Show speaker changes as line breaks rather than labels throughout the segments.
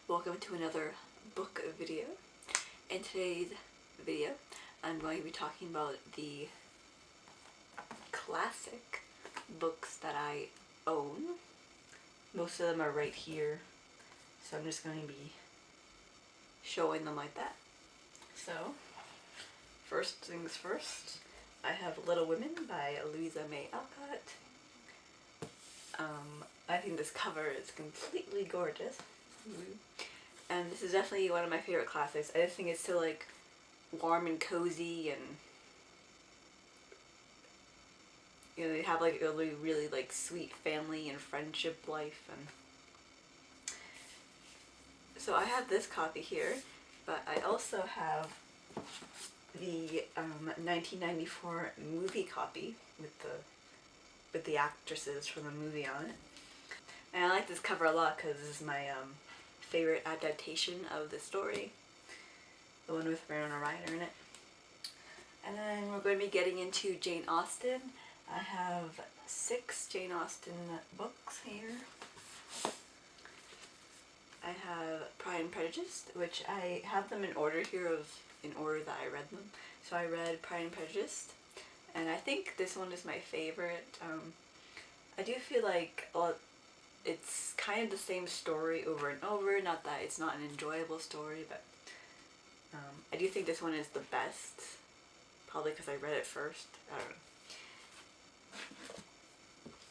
welcome to another book video. In today's video, I'm going to be talking about the classic books that I own. Most of them are right here, so I'm just going to be showing them like that. So, first things first, I have Little Women by Louisa May Alcott. I think this cover is completely gorgeous. And this is definitely one of my favorite classics. I just think it's so like warm and cozy, and you know, they have like a really like sweet family and friendship life. And so I have this copy here, but I also have the 1994 movie copy with the actresses from the movie on it. And I like this cover a lot because this is my favorite adaptation of the story, the one with Winona Ryder in it. And then we're going to be getting into Jane Austen. I have 6 Jane Austen books here. I have Pride and Prejudice, which I have them in order here in order that I read them. So I read Pride and Prejudice, and I think this one is my favorite. I do feel like it's kind of the same story over and over. Not that it's not an enjoyable story, but I do think this one is the best. Probably because I read it first. I don't know.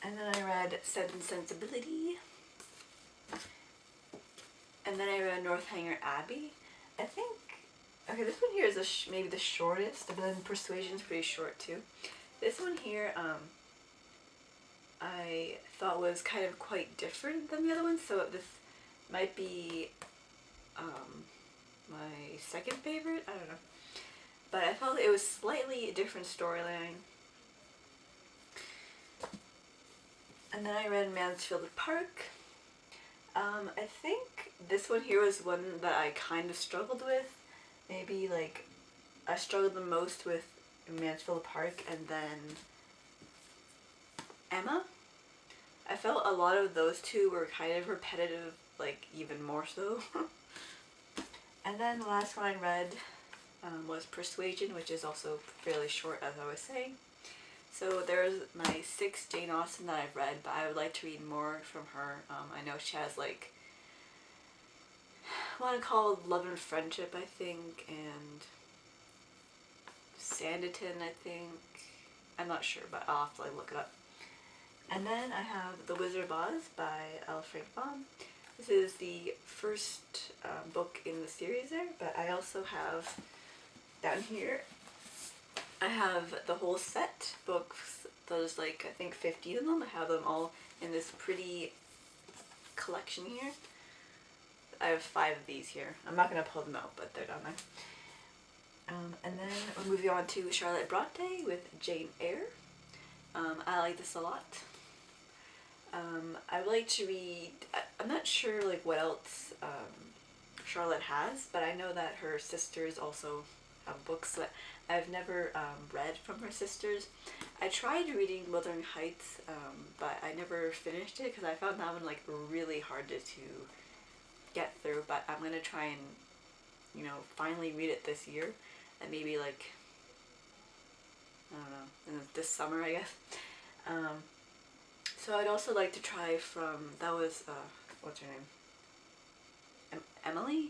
And then I read Sense and Sensibility. And then I read Northanger Abbey. I think, okay, this one here is maybe the shortest, but then Persuasion's pretty short too. This one here, I thought was kind of quite different than the other ones, so this might be my second favorite. I don't know, but I felt it was slightly a different storyline. And then I read Mansfield Park. I think this one here was one that I kind of struggled with. Maybe like I struggled the most with Mansfield Park, and then Emma. I felt a lot of those two were kind of repetitive, like even more so. And then the last one I read was Persuasion, which is also fairly short, as I was saying. So there's my 6 Jane Austen that I've read, but I would like to read more from her. I know she has like one called Love and Friendship, I think, and Sanditon, I think. I'm not sure, but I'll have to like look it up. And then I have The Wizard of Oz by L. Frank Baum. This is the first book in the series there, but I also have down here, I have the whole set books. There's like, I think 50 of them. I have them all in this pretty collection here. I have 5 of these here. I'm not going to pull them out, but they're down there. And then we're moving on to Charlotte Bronte with Jane Eyre. I like this a lot. I would like to read, I'm not sure like what else Charlotte has, but I know that her sisters also have books that I've never read from her sisters. I tried reading Wuthering Heights, but I never finished it because I found that one like really hard to get through, but I'm going to try and, you know, finally read it this year, and maybe like, I don't know, this summer, I guess. So I'd also like to try from, that was, what's her name? Emily?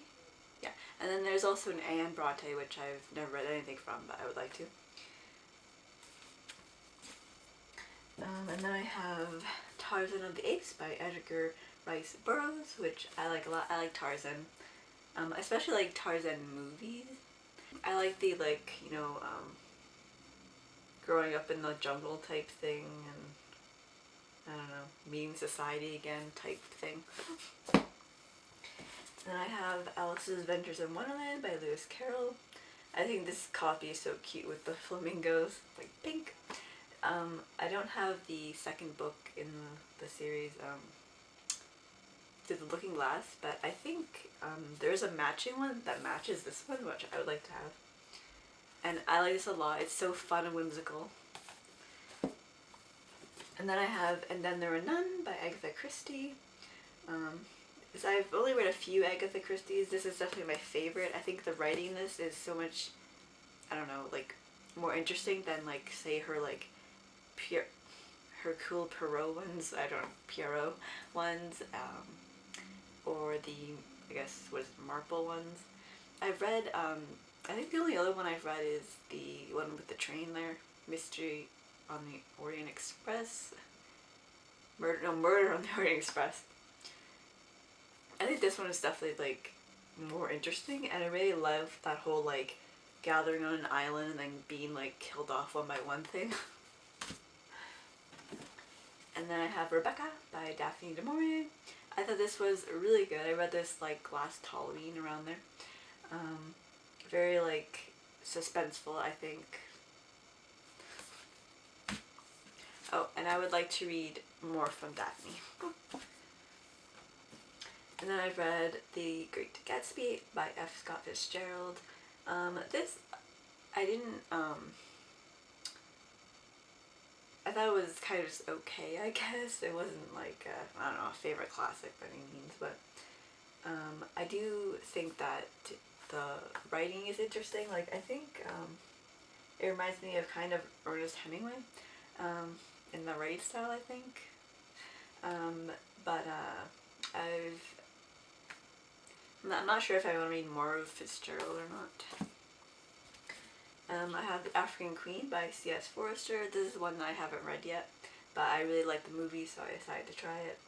Yeah. And then there's also an Anne Bronte, which I've never read anything from, but I would like to. And then I have Tarzan of the Apes by Edgar Rice Burroughs, which I like a lot. I like Tarzan. I especially like Tarzan movies. I like the, like, you know, growing up in the jungle type thing, and I don't know, meeting society again type thing. Then I have Alice's Adventures in Wonderland by Lewis Carroll. I think this copy is so cute with the flamingos, like pink. I don't have the second book in the series, The Looking Glass, but I think there's a matching one that matches this one, which I would like to have. And I like this a lot. It's so fun and whimsical. And then I have And Then There Were None by Agatha Christie. is I've only read a few Agatha Christie's. This is definitely my favorite. I think the writing in this is so much, I don't know, like more interesting than like say her like pure Hercule Poirot ones. I don't know, Poirot ones, or the I guess what is it, Marple ones. I've read. I think the only other one I've read is the one with the train there, Mystery on the Orient Express. Murder on the Orient Express. I think this one is definitely like more interesting, and I really love that whole like gathering on an island and then being like killed off one by one thing. And then I have Rebecca by Daphne du Maurier. I thought this was really good. I read this like last Halloween around there. Very like suspenseful, I think. Oh, and I would like to read more from Daphne. And then I've read The Great Gatsby by F. Scott Fitzgerald. This, I didn't, I thought it was kind of just okay, I guess. It wasn't like, I don't know, a favorite classic by any means, but I do think that the writing is interesting. Like, I think it reminds me of kind of Ernest Hemingway in the writing style, I think. But I'm not sure if I want to read more of Fitzgerald or not. I have The African Queen by C.S. Forester. This is one that I haven't read yet, but I really like the movie, so I decided to try it.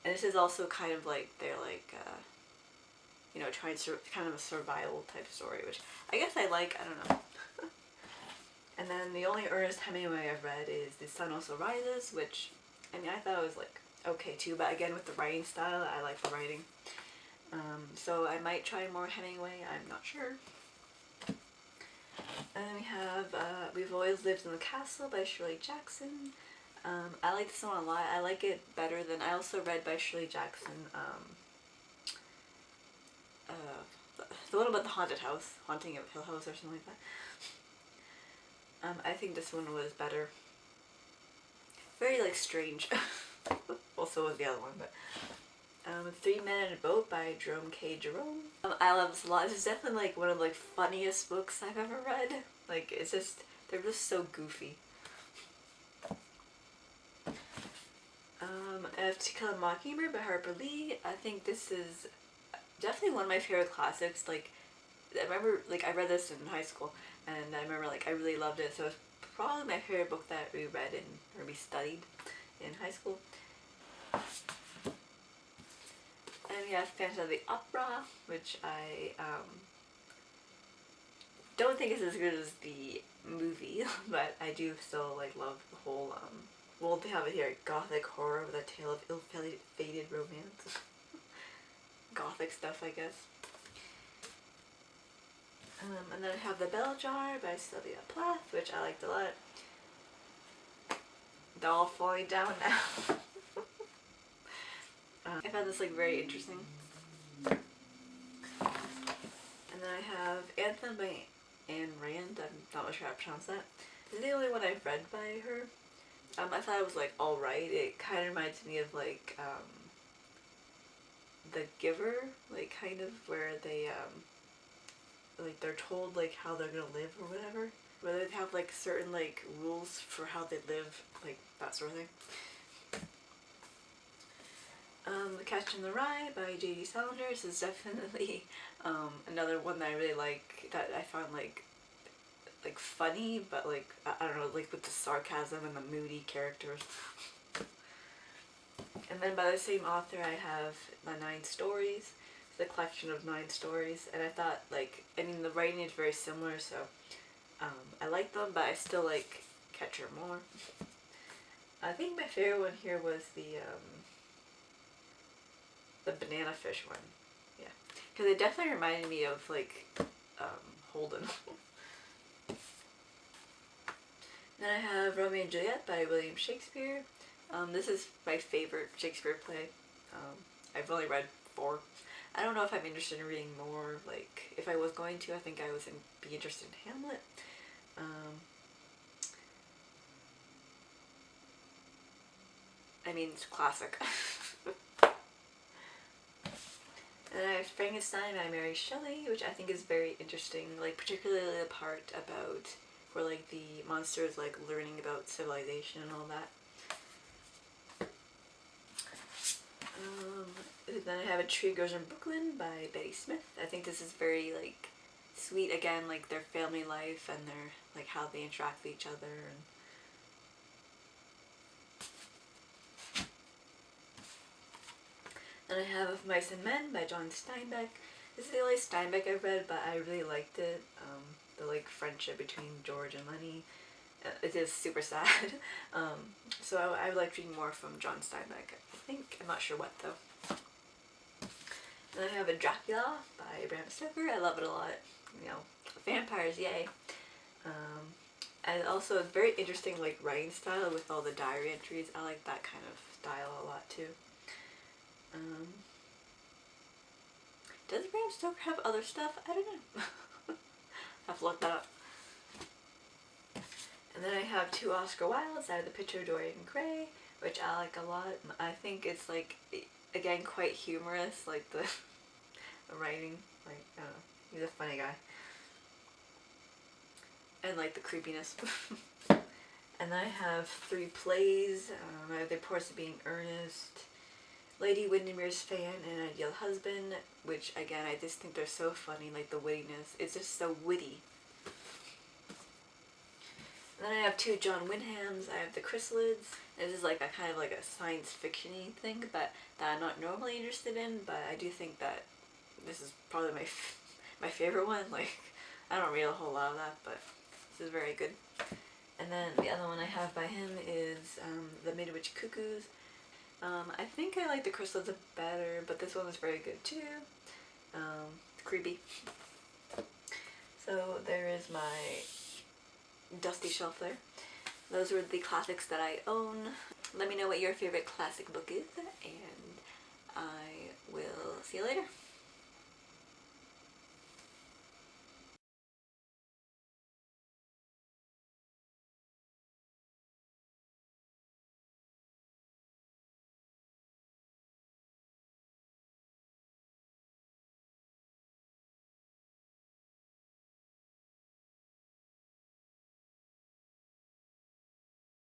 And this is also kind of like, they're like, you know, trying to, kind of a survival type story, which I guess I like, I don't know. And then the only Ernest Hemingway I've read is The Sun Also Rises, which, I mean, I thought it was like okay too, but again with the writing style, I like the writing. So I might try more Hemingway, I'm not sure. And then we have We've Always Lived in the Castle by Shirley Jackson. I like this one a lot. I like it better than, I also read by Shirley Jackson, the one about the haunted house, Haunting of Hill House or something like that. I think this one was better. Very like strange. Well, so was the other one, but 3 Men in a Boat by Jerome K. Jerome. I love this a lot. This is definitely like one of the like funniest books I've ever read. Like, it's just, they're just so goofy. I have To Kill a Mockingbird by Harper Lee. I think this is definitely one of my favorite classics. Like, I remember, like, I read this in high school, and I remember, like, I really loved it. So it's probably my favorite book that we read or we studied in high school. And we have Phantom of the Opera, which I don't think is as good as the movie, but I do still like love the whole well, they have it here, gothic horror with a tale of ill-fated romance. Gothic stuff, I guess. And then I have The Bell Jar by Sylvia Plath, which I liked a lot. They're all falling down now. I found this like very interesting. And then I have Anthem by Ayn Rand. I'm not sure how to pronounce that. This is the only one I've read by her. I thought it was like alright. It kind of reminds me of like The Giver, like kind of where they like they're told like how they're gonna live or whatever. Where they have like certain like rules for how they live, like that sort of thing. The Catch in the Rye by J.D. Salinger. This is definitely another one that I really like, that I found like funny, but like I don't know, like with the sarcasm and the moody characters. And then by the same author I have The 9 Stories. It's a collection of 9 stories, and I thought like, I mean the writing is very similar, so I like them, but I still like Catcher more. I think my favorite one here was the banana fish one. Yeah, because it definitely reminded me of like Holden. Then I have Romeo and Juliet by William Shakespeare. This is my favorite Shakespeare play. I've only read 4. I don't know if I'm interested in reading more. Like, if I was going to, I think I would be interested in Hamlet. I mean, it's a classic. Frankenstein by Mary Shelley, which I think is very interesting, like particularly the part about where like the monster is like learning about civilization and all that. Then I have A Tree Grows in Brooklyn by Betty Smith. I think this is very like sweet, again, like their family life and their like how they interact with each other. And I have Of Mice and Men by John Steinbeck. This is the only Steinbeck I've read, but I really liked it. The like friendship between George and Lenny. It is super sad. So I would like to read more from John Steinbeck. I think, I'm not sure what though. Then I have A Dracula by Bram Stoker. I love it a lot. You know, vampires, yay. And also it's very interesting like writing style with all the diary entries. I like that kind of style a lot too. Does Bram Stoker have other stuff? I don't know. I have to look that up. And then I have two Oscar Wildes. I have The Picture of Dorian Gray, which I like a lot. I think it's like, again, quite humorous, like the writing, like, I don't know, he's a funny guy. And like the creepiness. And then I have three plays. I have The Importance of Being Earnest, Lady Windermere's Fan, and Ideal Husband, which again, I just think they're so funny, like the wittiness. It's just so witty. And then I have two John Wyndhams. I have The Chrysalids. This is like a kind of like a science fiction-y thing that I'm not normally interested in, but I do think that this is probably my favorite one. Like, I don't read a whole lot of that, but this is very good. And then the other one I have by him is The Midwich Cuckoos. I think I like The Chrysalids better, but this one is very good too. Creepy. So there is my dusty shelf there. Those were the classics that I own. Let me know what your favorite classic book is, and I will see you later.